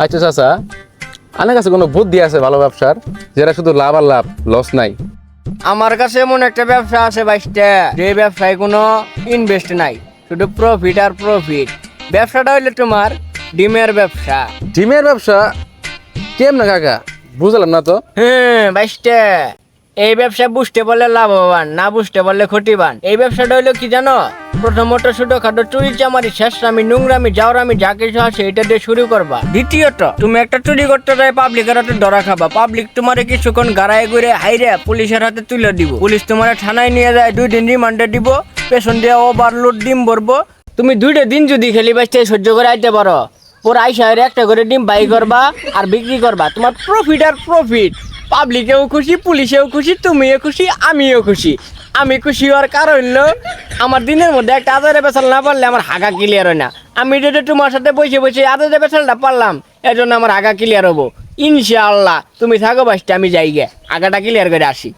আচ্ছা চাচা, আমার কাছে কোনো বুদ্ধি আছে ভালো ব্যবসার, যেটা শুধু লাভ আর লাভ, লস নাই? আমার কাছে এমন একটা ব্যবসা আছে বাইশটা, যে ব্যবসায় কোনো ইনভেস্ট নাই, শুধু প্রফিট আর প্রফিট। ব্যবসাটা হইলে তোমার ডিমের ব্যবসা। ডিমের ব্যবসা? কেমনে কাকা, বুঝলাম না তো। হ্যাঁ বাইশটা, এই ব্যবসা বুঝতে পারলে লাভবান, না বুঝতে পারলে ক্ষতিবান। এই ব্যবসাটা হইলো কি জানো? প্রথমত ছোটখাটো চুরি চামারি শেষরামি নোংরামি জাওরামি যা কিছু আছে এটা দিয়ে শুরু করবা। দ্বিতীয়ত তুমি একটা চুরি করতে যাই পাবলিকের হাতে ধরা খাবা, পাবলিক তোমারে কিছুক্ষণ গাড়ায় ঘুরে হাইরে পুলিশের হাতে তুলে দিব, পুলিশ তোমারে থানায় নিয়ে যায়, 2 দিন রিমান্ডে দিব, পেছন দিয়ে ওভারলোড ডিম ভরবো। তুমি 2টা দিন যদি খেলি বাইশটা সহ্য করে আইতে পারো, পুরো আইসায় একটা করে ডিম বাই করবা আর বিক্রি করবা, তোমার প্রফিট আর প্রফিট। পাবলিকেও খুশি, পুলিশেও খুশি, তুমিও খুশি, আমিও খুশি। আমি খুশি হওয়ার কারণ হলো আমার দিনের মধ্যে একটা আদারে বেচাল না পারলে আমার হাগা ক্লিয়ার হয় না। আমি যদি তোমার সাথে বসে বসে আদারে বেচালটা পারলাম, এর জন্য আমার আগা ক্লিয়ার হবো ইনশাআল্লাহ। তুমি থাকো বাইশটা, আমি যাই গে আগাটা ক্লিয়ার করে আসি।